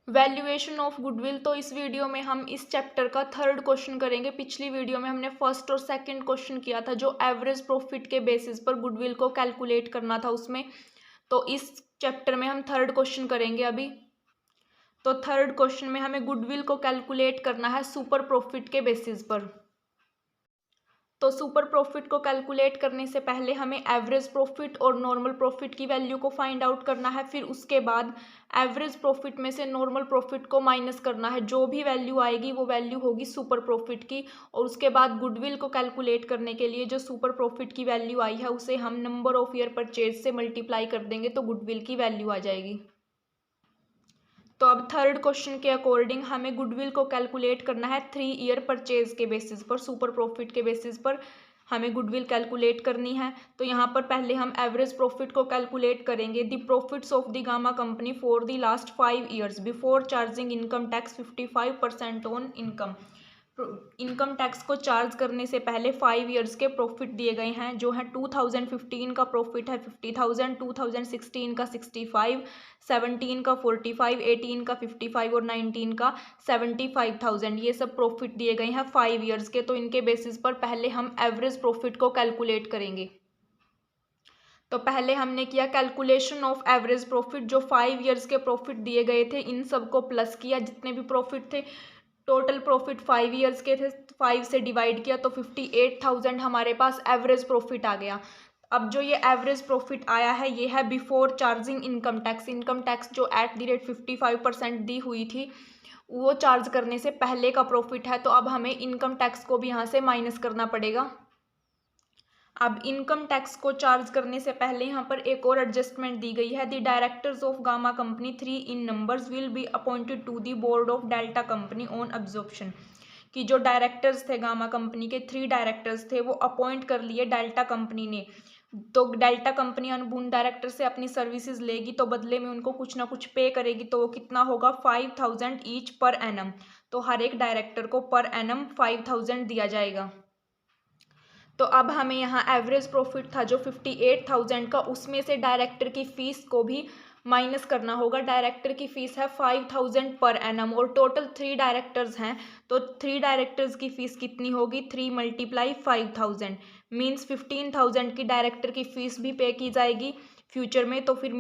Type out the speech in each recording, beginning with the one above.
Valuation of goodwill. तो इस video में हम इस चैप्टर का थर्ड क्वेश्चन करेंगे। पिछली वीडियो में हमने फर्स्ट और सेकंड क्वेश्चन किया था, जो एवरेज प्रॉफिट के बेसिस पर गुडविल को कैलकुलेट करना था उसमें। तो इस चैप्टर में हम थर्ड क्वेश्चन करेंगे अभी। तो थर्ड क्वेश्चन में हमें गुडविल को कैलकुलेट करना है सुपर प्रॉफिट के बेसिस पर। तो सुपर प्रॉफिट को कैलकुलेट करने से पहले हमें एवरेज प्रॉफिट और नॉर्मल प्रॉफिट की वैल्यू को फाइंड आउट करना है। फिर उसके बाद एवरेज प्रॉफिट में से नॉर्मल प्रॉफिट को माइनस करना है। जो भी वैल्यू आएगी वो वैल्यू होगी सुपर प्रॉफिट की। और उसके बाद गुडविल को कैलकुलेट करने के लिए जो सुपर प्रॉफिट की वैल्यू आई है उसे हम नंबर ऑफ ईयर परचेज से मल्टीप्लाई कर देंगे तो गुडविल की वैल्यू आ जाएगी। तो अब थर्ड क्वेश्चन के अकॉर्डिंग हमें गुडविल को कैलकुलेट करना है 3 ईयर परचेज के बेसिस पर। सुपर प्रॉफिट के बेसिस पर हमें गुडविल कैलकुलेट करनी है। तो यहाँ पर पहले हम एवरेज प्रॉफिट को कैलकुलेट करेंगे। The profits of the gamma company for the last 5 years before charging income tax 55% on income. Income tax को चार्ज करने से पहले 5 ईयर्स के प्रॉफिट दिए गए हैं, जो है 2015 का प्रॉफिट है 50,000, 2016 का 65, 17 का 45, 18 का 55 और 19 का 75,000। ये सब प्रॉफिट दिए गए हैं 5 ईयर्स के। तो इनके बेसिस पर पहले हम एवरेज प्रॉफिट को कैलकुलेट करेंगे। तो पहले हमने किया कैलकुलेशन ऑफ एवरेज प्रॉफिट। जो 5 ईयर्स के प्रॉफिट दिए गए थे इन सबको प्लस किया, जितने भी प्रॉफिट थे। टोटल प्रॉफिट 5 ईयर्स के थे, 5 से डिवाइड किया तो 58,000 हमारे पास एवरेज प्रॉफिट आ गया। अब जो ये एवरेज प्रॉफिट आया है ये है before charging income tax. Income tax जो @ 55% दी हुई थी वो चार्ज करने से पहले का प्रॉफिट है। तो अब हमें इनकम टैक्स को भी यहाँ से माइनस करना पड़ेगा। अब इनकम टैक्स को चार्ज करने से पहले यहाँ पर एक और एडजस्टमेंट दी गई है। The directors of gamma company 3 in numbers will be appointed to the board of delta company on absorption. कि जो डायरेक्टर्स थे गामा कंपनी के 3 डायरेक्टर्स थे वो अपॉइंट कर लिए डेल्टा कंपनी ने। तो डेल्टा कंपनी उन डायरेक्टर से अपनी सर्विसेज लेगी तो बदले में उनको कुछ ना कुछ पे करेगी। तो वो कितना होगा 5,000 ईच पर एनम। तो हर एक डायरेक्टर को पर एनम 5,000 दिया जाएगा। तो अब हमें यहाँ एवरेज प्रॉफिट था जो 58,000 का, उसमें से डायरेक्टर की फीस को भी माइनस करना होगा। डायरेक्टर की फीस है 5,000 पर एनम और टोटल 3 डायरेक्टर्स हैं। तो 3 डायरेक्टर्स की फीस कितनी होगी 3 × 5,000 मीन्स 15,000 की डायरेक्टर की फीस भी पे की जाएगी फ्यूचर में। तो फिर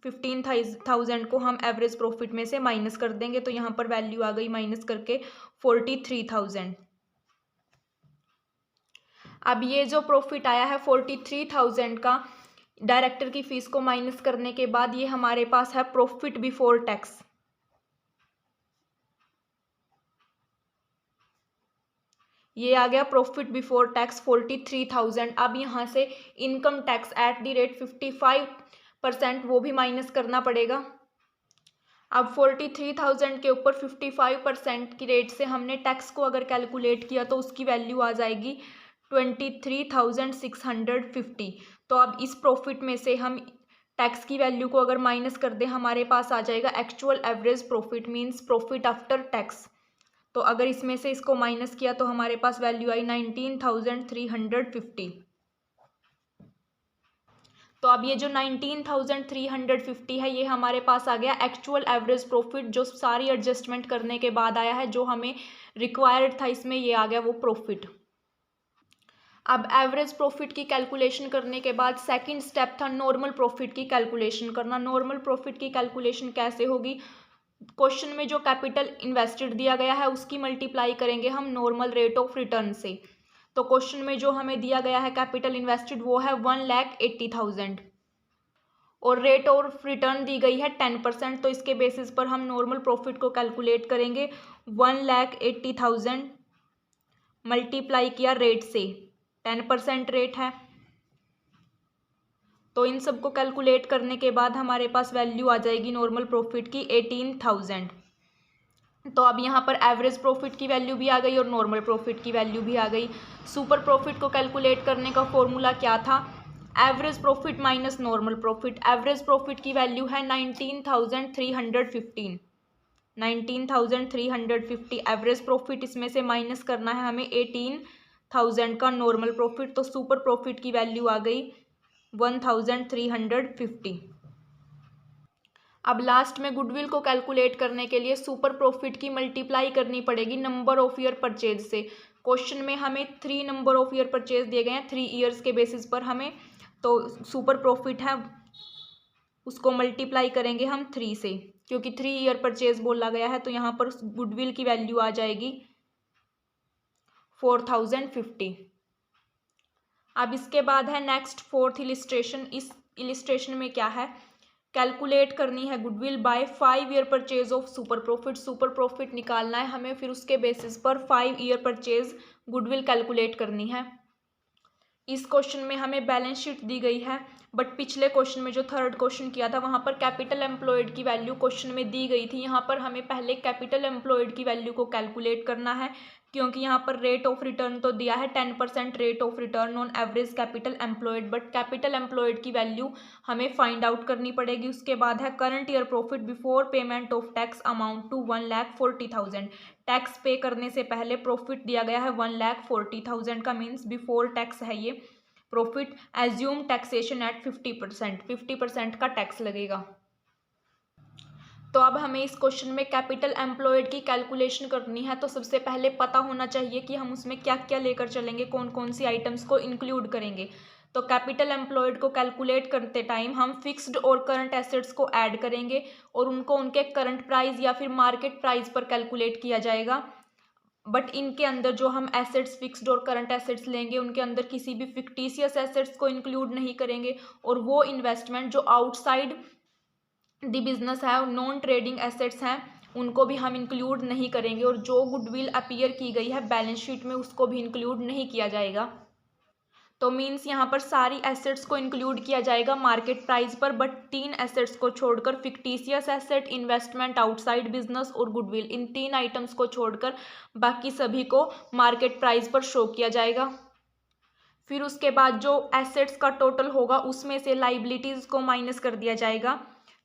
15,000 को हम एवरेज प्रॉफिट में से माइनस कर देंगे। तो यहाँ पर वैल्यू आ गई माइनस करके 43,000। अब ये जो प्रॉफिट आया है 43,000 का, डायरेक्टर की फीस को माइनस करने के बाद ये हमारे पास है प्रॉफिट बिफोर टैक्स। ये आ गया प्रॉफिट बिफोर टैक्स 43,000। अब यहाँ से इनकम टैक्स @ 55% वो भी माइनस करना पड़ेगा। अब 43,000 के ऊपर 55% की रेट से हमने टैक्स को अगर कैलकुलेट किया तो उसकी वैल्यू आ जाएगी 23,650। तो अब इस प्रॉफिट में से हम टैक्स की वैल्यू को अगर माइनस कर दें हमारे पास आ जाएगा actual average profit means profit after tax. तो अगर इसमें से इसको माइनस किया तो हमारे पास वैल्यू आई 19,350। तो अब ये जो 19,350 है ये हमारे पास आ गया एक्चुअल एवरेज प्रॉफिट, जो सारी एडजस्टमेंट करने के बाद आया है। जो हमें रिक्वायर्ड था इसमें ये आ गया वो प्रॉफिट। अब एवरेज प्रॉफिट की कैलकुलेशन करने के बाद सेकंड स्टेप था नॉर्मल प्रॉफिट की कैलकुलेशन करना। नॉर्मल प्रॉफिट की कैलकुलेशन कैसे होगी, क्वेश्चन में जो कैपिटल इन्वेस्टेड दिया गया है उसकी मल्टीप्लाई करेंगे हम नॉर्मल रेट ऑफ रिटर्न से। तो क्वेश्चन में जो हमें दिया गया है कैपिटल इन्वेस्टेड वो है 1,80,000 और रेट ऑफ रिटर्न दी गई है 10%। तो इसके बेसिस पर हम नॉर्मल प्रॉफिट को कैलकुलेट करेंगे। 1,80,000 मल्टीप्लाई किया रेट से, 10% रेट है। तो इन सबको कैलकुलेट करने के बाद हमारे पास वैल्यू आ जाएगी नॉर्मल प्रॉफिट की 18,000। तो अब यहाँ पर एवरेज प्रॉफिट की वैल्यू भी आ गई और नॉर्मल प्रॉफिट की वैल्यू भी आ गई। सुपर प्रॉफिट को कैलकुलेट करने का फॉर्मूला क्या था, average profit minus normal profit. Average profit की वैल्यू है 19,315। 19,350 एवरेज प्रॉफिट, इसमें से माइनस करना है हमें 18,000 का नॉर्मल प्रॉफिट। तो सुपर प्रॉफिट की वैल्यू आ गई 1,350। अब लास्ट में गुडविल को कैलकुलेट करने के लिए सुपर प्रॉफिट की मल्टीप्लाई करनी पड़ेगी नंबर ऑफ ईयर परचेज से। क्वेश्चन में हमें 3 नंबर ऑफ ईयर परचेज दिए गए हैं 3 ईयर्स के बेसिस पर हमें, तो सुपर प्रॉफिट है उसको मल्टीप्लाई करेंगे हम 3 से, क्योंकि 3 ईयर परचेज बोला गया है, तो यहाँ पर गुडविल की वैल्यू आ जाएगी 4050। अब इसके बाद है नेक्स्ट फोर्थ इलिस्ट्रेशन। इस इलिस्ट्रेशन में क्या है, कैलकुलेट करनी है goodwill by 5 year purchase of super profit. Super profit निकालना है हमें, फिर उसके बेसिस पर 5 ईयर परचेज गुडविल कैलकुलेट करनी है। इस क्वेश्चन में हमें बैलेंस शीट दी गई है, बट पिछले क्वेश्चन में जो थर्ड क्वेश्चन किया था वहाँ पर कैपिटल एम्प्लॉयड की वैल्यू क्वेश्चन में दी गई थी। यहाँ पर हमें पहले कैपिटल एम्प्लॉयड की वैल्यू को कैलकुलेट करना है, क्योंकि यहाँ पर रेट ऑफ रिटर्न तो दिया है 10% rate of return on average capital employed, but capital employed की वैल्यू हमें फाइंड आउट करनी पड़ेगी। उसके बाद है current year profit before payment of tax amount to 1,40,000। Tax pay करने से पहले प्रॉफिट दिया गया है 1,40,000 का, मीन्स बिफोर टैक्स है ये प्रॉफिट। एज्यूम टैक्सेशन एट 50%, 50% का टैक्स लगेगा। तो अब हमें इस क्वेश्चन में कैपिटल एम्प्लॉयड की कैलकुलेशन करनी है, तो सबसे पहले पता होना चाहिए कि हम उसमें क्या क्या लेकर चलेंगे, कौन कौन सी आइटम्स को इंक्लूड करेंगे। तो कैपिटल एम्प्लॉयड को कैलकुलेट करते टाइम हम फिक्स्ड और करंट एसेट्स को ऐड करेंगे और उनको उनके करंट प्राइस या फिर मार्केट प्राइस पर कैलकुलेट किया जाएगा। बट इनके अंदर जो हम एसेट्स फिक्स्ड और करंट एसेट्स लेंगे उनके अंदर किसी भी फिक्टिशियस एसेट्स को इंक्लूड नहीं करेंगे, और वो इन्वेस्टमेंट जो आउटसाइड दी बिजनेस है, नॉन ट्रेडिंग एसेट्स हैं, उनको भी हम इंक्लूड नहीं करेंगे, और जो गुडविल अपीयर की गई है बैलेंस शीट में उसको भी इंक्लूड नहीं किया जाएगा। तो मीन्स यहाँ पर सारी एसेट्स को इंक्लूड किया जाएगा मार्केट प्राइस पर, बट 3 एसेट्स को छोड़कर, fictitious asset, investment outside business और गुडविल, इन 3 आइटम्स को छोड़कर बाकी सभी को मार्केट प्राइस पर शो किया जाएगा। फिर उसके बाद जो एसेट्स का टोटल होगा उसमें से लाइबिलिटीज़ को माइनस कर दिया जाएगा,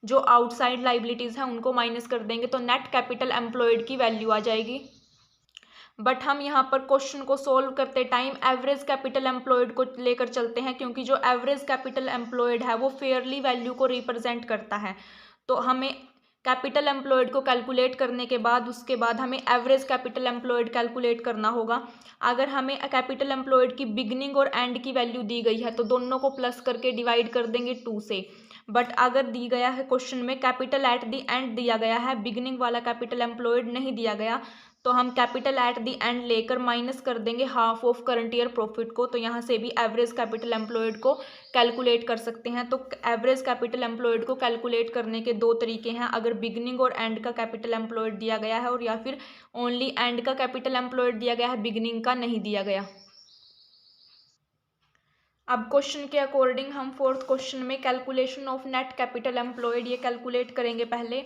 जो आउटसाइड लाइबिलिटीज़ हैं उनको माइनस कर देंगे, तो नेट कैपिटल एम्प्लॉयड की वैल्यू आ जाएगी। बट हम यहाँ पर क्वेश्चन को सोल्व करते टाइम एवरेज कैपिटल एम्प्लॉयड को लेकर चलते हैं, क्योंकि जो एवरेज कैपिटल एम्प्लॉयड है वो फेयरली वैल्यू को रिप्रेजेंट करता है। तो हमें कैपिटल एम्प्लॉयड को कैलकुलेट करने के बाद उसके बाद हमें एवरेज कैपिटल एम्प्लॉयड कैलकुलेट करना होगा। अगर हमें कैपिटल एम्प्लॉयड की बिगनिंग और एंड की वैल्यू दी गई है तो दोनों को प्लस करके डिवाइड कर देंगे 2 से। बट अगर दी गया है क्वेश्चन में कैपिटल एट द एंड दिया गया है, बिगनिंग वाला कैपिटल एम्प्लॉयड नहीं दिया गया, तो हम कैपिटल एट द एंड लेकर माइनस कर देंगे half of current year profit को, तो यहाँ से भी एवरेज कैपिटल एम्प्लॉयड को कैलकुलेट कर सकते हैं। तो एवरेज कैपिटल एम्प्लॉयड को कैलकुलेट करने के 2 तरीके हैं, अगर बिगनिंग और एंड का कैपिटल एम्प्लॉयड दिया गया है, और या फिर ओनली एंड का कैपिटल एम्प्लॉयड दिया गया है, बिगनिंग का नहीं दिया गया। अब क्वेश्चन के अकॉर्डिंग हम फोर्थ क्वेश्चन में calculation of net capital employed ये कैलकुलेट करेंगे पहले।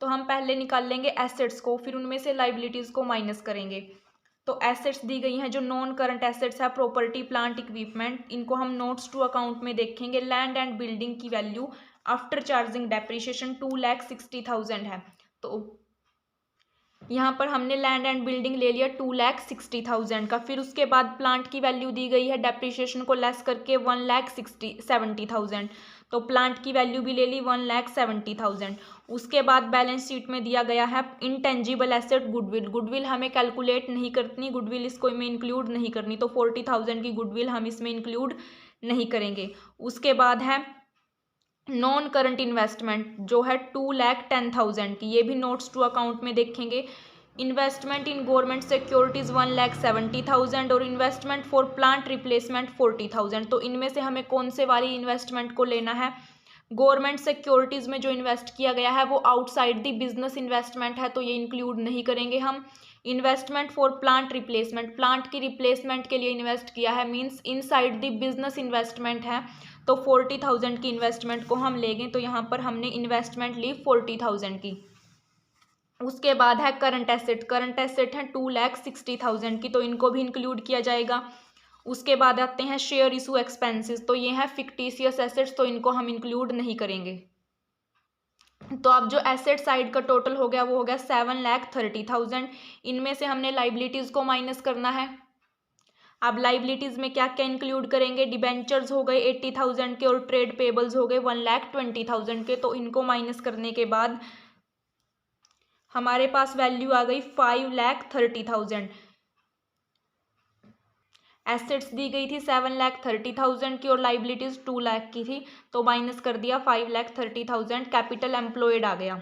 तो हम पहले निकाल लेंगे एसेट्स को, फिर उनमें से लाइबिलिटीज़ को माइनस करेंगे। तो एसेट्स दी गई हैं जो नॉन करंट एसेट्स है, प्रॉपर्टी प्लांट इक्विपमेंट, इनको हम नोट्स टू अकाउंट में देखेंगे। लैंड एंड बिल्डिंग की वैल्यू आफ्टर चार्जिंग डेप्रिसिएशन 2,60,000 है, तो यहाँ पर हमने लैंड एंड बिल्डिंग ले लिया 2,60,000 का। फिर उसके बाद प्लांट की वैल्यू दी गई है डेप्रिसिएशन को लेस करके 1,70,000, तो प्लांट की वैल्यू भी ले ली 1,70,000। उसके बाद बैलेंस शीट में दिया गया है इनटेंजिबल एसेट गुडविल। गुडविल हमें कैलकुलेट नहीं करनी, गुडविल इसको में इंक्लूड नहीं करनी, तो 40,000 की गुडविल हम इसमें इंक्लूड नहीं करेंगे। उसके बाद है नॉन करंट इन्वेस्टमेंट जो है 2,10,000 की, ये भी नोट्स टू अकाउंट में देखेंगे। इन्वेस्टमेंट इन गवर्नमेंट सिक्योरिटीज़ 1,70,000 और इन्वेस्टमेंट फॉर प्लांट रिप्लेसमेंट 40,000। तो इनमें से हमें कौन से वाली इन्वेस्टमेंट को लेना है। गवर्नमेंट सिक्योरिटीज़ में जो इन्वेस्ट किया गया है वो आउटसाइड दी बिजनेस इन्वेस्टमेंट है, तो ये इंक्लूड नहीं करेंगे हम। Investment for plant replacement, plant की रिप्लेसमेंट के लिए इन्वेस्ट किया है, means inside the business investment है, तो 40,000 की इन्वेस्टमेंट को हम लेंगे, तो यहाँ पर हमने इन्वेस्टमेंट ली 40,000 की। उसके बाद है करंट एसेट, करंट एसेट है 2,60,000 की, तो इनको भी इंक्लूड किया जाएगा। उसके बाद आते हैं शेयर इशू एक्सपेंसेस, तो ये है फिक्टिशियस एसेट्स, तो इनको हम इंक्लूड नहीं करेंगे। तो अब जो एसेट साइड का टोटल हो गया वो हो गया 7,30,000। इनमें से हमने लाइबिलिटीज़ को माइनस करना है। अब लाइबिलिटीज़ में क्या क्या इंक्लूड करेंगे, डिबेंचर्स हो गए 80,000 के और ट्रेड पेबल्स हो गए 1,20,000 के। तो इनको माइनस करने के बाद हमारे पास वैल्यू आ गई 5,30,000। एसेट्स दी गई थी 7,30,000 की और लाइबिलिटीज़ 2 लाख की थी, तो माइनस कर दिया 5,30,000। कैपिटल एम्प्लॉयड आ गया।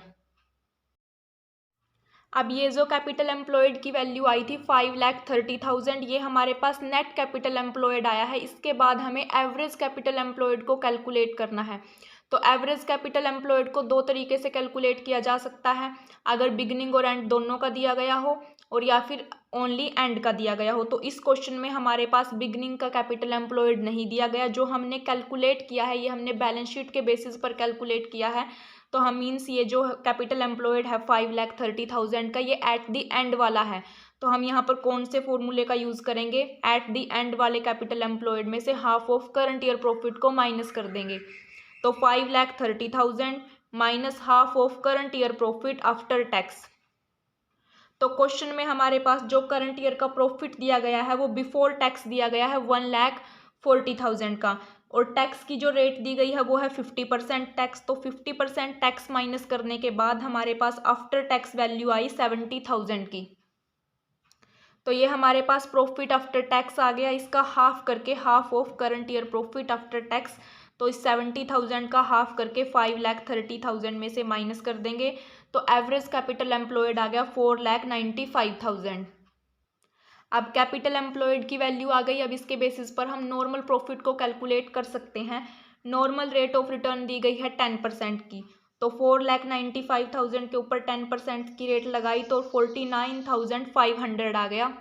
अब ये जो कैपिटल एम्प्लॉयड की वैल्यू आई थी 5,30,000, ये हमारे पास नेट कैपिटल एम्प्लॉयड आया है। इसके बाद हमें एवरेज कैपिटल एम्प्लॉयड को कैलकुलेट करना है। तो एवरेज कैपिटल एम्प्लॉयड को दो तरीके से कैलकुलेट किया जा सकता है, अगर बिगनिंग और एंड दोनों का दिया गया हो और या फिर ओनली एंड का दिया गया हो। तो इस क्वेश्चन में हमारे पास बिगनिंग का कैपिटल एम्प्लॉयड नहीं दिया गया। जो हमने कैलकुलेट किया है ये हमने बैलेंस शीट के बेसिस पर कैलकुलेट किया है। तो हम मीन्स ये जो कैपिटल एम्प्लॉयड है 5,30,000 का, ये एट द एंड वाला है। तो हम यहाँ पर कौन से फॉर्मूले का यूज़ करेंगे, एट द एंड वाले कैपिटल एम्प्लॉयड में से half of current year profit को माइनस कर देंगे। तो 5,30,000 minus half of current year profit after tax. तो क्वेश्चन में हमारे पास जो करंट ईयर का प्रॉफिट दिया गया है वो बिफोर टैक्स दिया गया है 1,40,000 का, और टैक्स की जो रेट दी गई है वो है 50% टैक्स। तो 50% टैक्स माइनस करने के बाद हमारे पास आफ्टर टैक्स वैल्यू आई 70,000 की। तो ये हमारे पास प्रॉफिट आफ्टर टैक्स आ गया। इसका हाफ करके half of current year profit after tax, तो इस 70,000 का हाफ करके 5,30,000 में से माइनस कर देंगे। तो एवरेज कैपिटल एम्प्लॉयड आ गया 4,95,000। अब कैपिटल एम्प्लॉयड की वैल्यू आ गई। अब इसके बेसिस पर हम नॉर्मल प्रॉफिट को कैलकुलेट कर सकते हैं। Normal rate of return the गई है 10% की, तो 4,95,000 के ऊपर 10% की रेट लगाई तो 49,500 आ गया।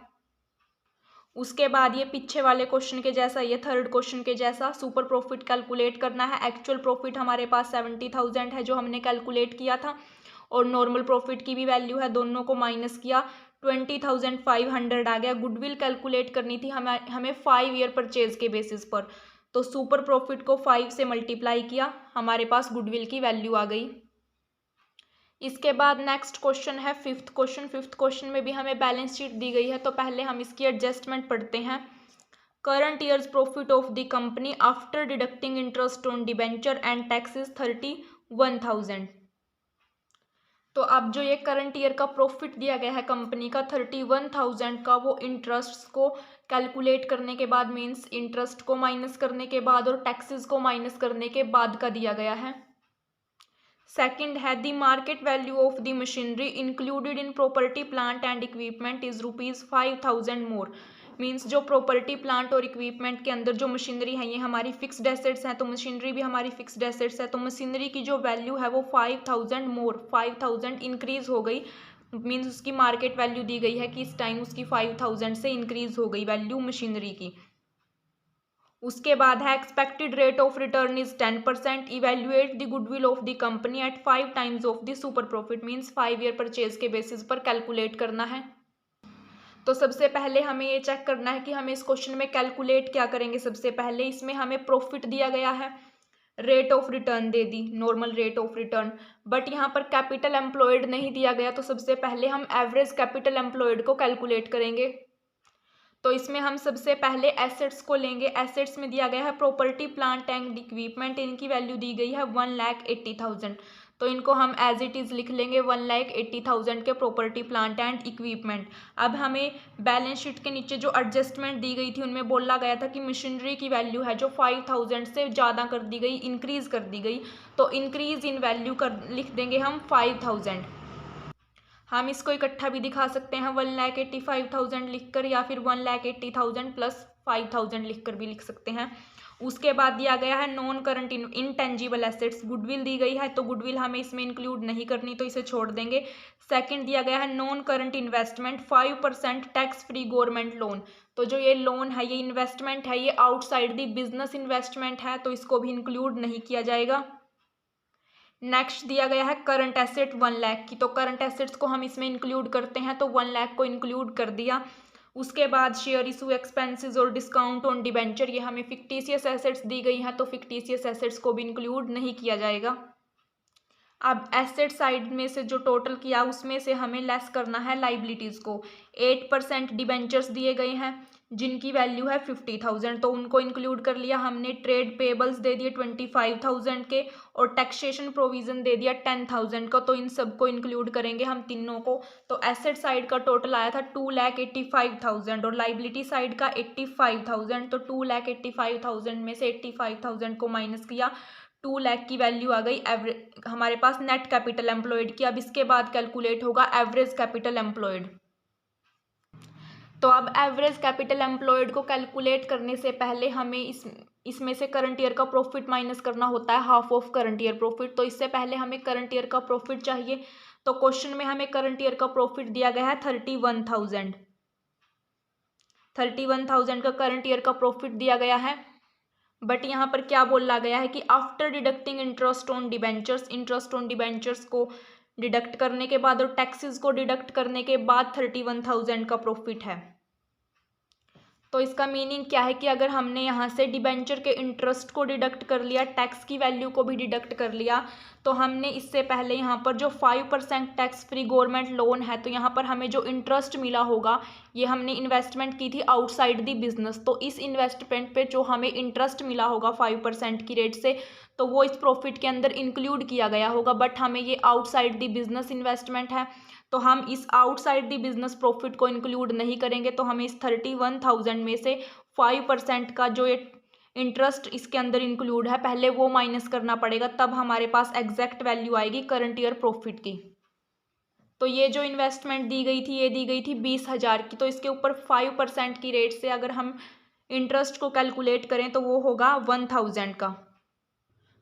उसके बाद ये पीछे वाले क्वेश्चन के जैसा, ये थर्ड क्वेश्चन के जैसा सुपर प्रॉफिट कैलकुलेट करना है। एक्चुअल प्रॉफिट हमारे पास 70,000 है जो हमने कैलकुलेट किया था, और नॉर्मल प्रॉफिट की भी वैल्यू है, दोनों को माइनस किया 20,500 आ गया। गुडविल कैलकुलेट करनी थी हमें 5 ईयर परचेज के बेसिस पर, तो सुपर प्रॉफिट को 5 से मल्टीप्लाई किया, हमारे पास गुडविल की वैल्यू आ गई। इसके बाद नेक्स्ट क्वेश्चन है फिफ्थ क्वेश्चन। फिफ्थ क्वेश्चन में भी हमें बैलेंस शीट दी गई है, तो पहले हम इसकी एडजस्टमेंट पढ़ते हैं। Current years profit of the company after deducting interest on debenture and taxes 31,000। तो अब जो ये करंट ईयर का प्रॉफिट दिया गया है कंपनी का 31,000 का, वो इंटरेस्ट को कैलकुलेट करने के बाद, मीन्स इंटरेस्ट को माइनस करने के बाद और टैक्सेस को माइनस करने के बाद का दिया गया है। सेकंड है the market value of the machinery included in property plant and equipment is ₹5,000 more. Means जो प्रॉपर्टी प्लांट और इक्विपमेंट के अंदर जो मशीनरी है ये हमारी फिक्स्ड एसेट्स हैं, तो मशीनरी भी हमारी फिक्स्ड एसेट्स है। तो मशीनरी की जो वैल्यू है वो 5,000 मोर, 5,000 इंक्रीज हो गई। मीन्स उसकी मार्केट वैल्यू दी गई है कि इस टाइम उसकी 5,000 से इंक्रीज हो गई वैल्यू मशीनरी की। उसके बाद है expected rate of return is 10%। Evaluate the goodwill of the company at 5 times of the super profit. Means 5 year purchase के बेसिस पर कैलकुलेट करना है। तो सबसे पहले हमें ये चेक करना है कि हमें इस क्वेश्चन में कैलकुलेट क्या करेंगे। सबसे पहले इसमें हमें प्रॉफिट दिया गया है, rate of return they the, normal rate of return, but यहाँ पर कैपिटल एम्प्लॉयड नहीं दिया गया। तो सबसे पहले हम एवरेज कैपिटल एम्प्लॉयड को कैलकुलेट करेंगे। तो इसमें हम सबसे पहले एसेट्स को लेंगे। एसेट्स में दिया गया है प्रॉपर्टी प्लांट एंड इक्विपमेंट, इनकी वैल्यू दी गई है 1,80,000। तो इनको हम एज इट इज़ लिख लेंगे 1,80,000 के प्रॉपर्टी प्लांट एंड इक्विपमेंट। अब हमें बैलेंस शीट के नीचे जो एडजस्टमेंट दी गई थी उनमें बोला गया था कि मशीनरी की वैल्यू है जो 5,000 से ज़्यादा कर दी गई, इंक्रीज़ कर दी गई। तो इंक्रीज़ इन वैल्यू कर लिख देंगे हम 5,000। हम इसको इकट्ठा भी दिखा सकते हैं 1,85,000 लिखकर, या फिर 1,80,000 प्लस 5,000 लिखकर भी लिख सकते हैं। उसके बाद दिया गया है non current intangible assets, goodwill दी गई है, तो गुडविल हमें इसमें इंक्लूड नहीं करनी, तो इसे छोड़ देंगे। सेकंड दिया गया है non current investment 5% tax free government loan. तो जो ये लोन है, ये इन्वेस्टमेंट है, ये आउटसाइड दी बिजनेस इन्वेस्टमेंट है, तो इसको भी इंक्लूड नहीं किया जाएगा। नेक्स्ट दिया गया है करंट एसेट 1 लाख की, तो करंट एसेट्स को हम इसमें इंक्लूड करते हैं, तो 1 लाख को इंक्लूड कर दिया। उसके बाद शेयर इशू एक्सपेंसेस और डिस्काउंट ऑन डिबेंचर, ये हमें फिक्टिशियस एसेट्स दी गई हैं, तो फिक्टिशियस एसेट्स को भी इंक्लूड नहीं किया जाएगा। अब एसेट साइड में से जो टोटल किया उसमें से हमें लेस करना है लाइबिलिटीज़ को। 8% डिबेंचर्स दिए गए हैं, जिनकी वैल्यू है 50,000, तो उनको इंक्लूड कर लिया हमने। ट्रेड पेबल्स दे दिए 25,000 के और टैक्सेशन प्रोविजन दे दिया 10,000 का, तो इन सबको इंक्लूड करेंगे हम तीनों को। तो एसेट साइड का टोटल आया था 2,85,000 और लाइबिलिटी साइड का 85,000। तो 2,85,000 में से 85,000 को माइनस किया, 2 लाख की वैल्यू आ गई हमारे पास नेट कैपिटल एम्प्लॉयड की। अब इसके बाद कैलकुलेट होगा एवरेज कैपिटल एम्प्लॉयड। तो अब एवरेज कैपिटल एम्प्लॉयड को कैलकुलेट करने से पहले हमें इसमें से करंट ईयर का प्रॉफिट माइनस करना होता है, half of current year profit. तो इससे पहले हमें करंट ईयर का प्रॉफिट चाहिए। तो क्वेश्चन में हमें करंट ईयर का प्रॉफिट दिया गया है 31,000। 31,000 का करंट ईयर का प्रॉफिट दिया गया है। बट यहाँ पर क्या बोला गया है कि after deducting interest on debentures, interest on debentures को डिडक्ट करने के बाद और टैक्सेस को डिडक्ट करने के बाद 31,000 का प्रॉफिट है। तो इसका मीनिंग क्या है कि अगर हमने यहाँ से डिबेंचर के इंटरेस्ट को डिडक्ट कर लिया, टैक्स की वैल्यू को भी डिडक्ट कर लिया, तो हमने इससे पहले यहाँ पर जो 5% टैक्स फ्री गवर्नमेंट लोन है, तो यहाँ पर हमें जो इंटरेस्ट मिला होगा ये हमने इन्वेस्टमेंट की थी आउटसाइड दी बिजनेस। तो इस इन्वेस्टमेंट पे जो हमें इंटरेस्ट मिला होगा 5% की रेट से, तो वो इस प्रॉफिट के अंदर इंक्लूड किया गया होगा। बट हमें ये आउटसाइड दी बिजनेस इन्वेस्टमेंट है, तो हम इस आउटसाइड दी बिजनेस प्रॉफिट को इंक्लूड नहीं करेंगे। तो हमें इस 31,000 में से 5% का जो ये इंटरेस्ट इसके अंदर इंक्लूड है पहले वो माइनस करना पड़ेगा, तब हमारे पास एग्जैक्ट वैल्यू आएगी करंट ईयर प्रॉफिट की। तो ये जो इन्वेस्टमेंट दी गई थी ये दी गई थी 20,000 की। तो इसके ऊपर 5% की रेट से अगर हम इंटरेस्ट को कैलकुलेट करें तो वो होगा 1,000 का।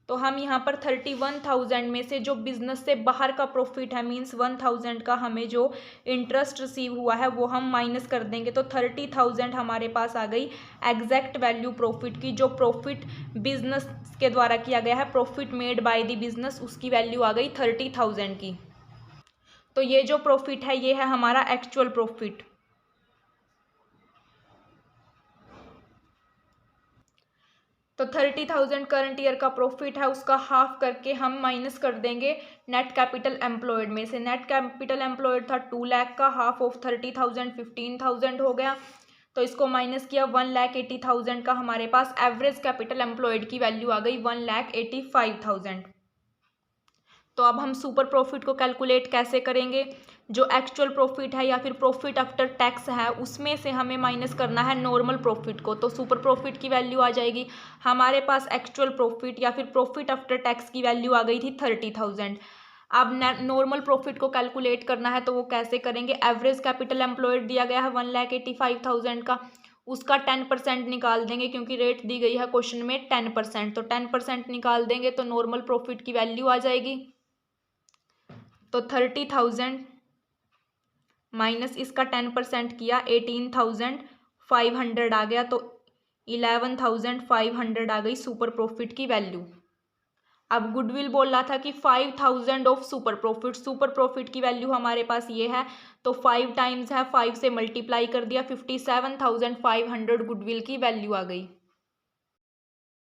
तो हम यहाँ पर 31,000 में से जो बिजनेस से बाहर का प्रॉफिट है, मीन्स 1,000 का हमें जो इंटरेस्ट रिसीव हुआ है वो हम माइनस कर देंगे। तो 30,000 हमारे पास आ गई एग्जैक्ट वैल्यू प्रॉफिट की। जो प्रॉफिट बिजनेस के द्वारा किया गया है, profit made by the business, उसकी वैल्यू आ गई 30,000 की। तो ये जो प्रॉफिट है ये है हमारा एक्चुअल प्रॉफिट। तो 30,000 करंट ईयर का प्रॉफिट है, उसका हाफ करके हम माइनस कर देंगे नेट कैपिटल एम्प्लॉयड में से। नेट कैपिटल एम्प्लॉयड था 2 लाख का, हाफ ऑफ 30,000 15,000 हो गया। तो इसको माइनस किया 1,80,000 का, हमारे पास एवरेज कैपिटल एम्प्लॉयड की वैल्यू आ गई 1,85,000। तो अब हम सुपर प्रॉफिट को कैलकुलेट कैसे करेंगे? जो एक्चुअल प्रॉफिट है या फिर प्रॉफिट आफ्टर टैक्स है उसमें से हमें माइनस करना है नॉर्मल प्रॉफिट को। तो सुपर प्रॉफिट की वैल्यू आ जाएगी, हमारे पास एक्चुअल प्रॉफिट या फिर प्रॉफिट आफ्टर टैक्स की वैल्यू आ गई थी 30,000। अब नॉर्मल प्रॉफिट को कैलकुलेट करना है तो वो कैसे करेंगे? एवरेज कैपिटल एम्प्लॉयड दिया गया है 1,85,000 का, उसका 10% निकाल देंगे क्योंकि रेट दी गई है क्वेश्चन में 10%। तो 10% निकाल देंगे तो नॉर्मल प्रॉफिट की वैल्यू आ जाएगी। तो 30,000 माइनस इसका 10% किया 18,500 आ गया। तो 11,500 आ गई सुपर प्रॉफिट की वैल्यू। अब गुडविल बोल रहा था कि 5,000 of super profit, super profit की वैल्यू हमारे पास ये है, तो 5 टाइम्स है, 5 से मल्टीप्लाई कर दिया, 57,500 गुडविल की वैल्यू आ गई।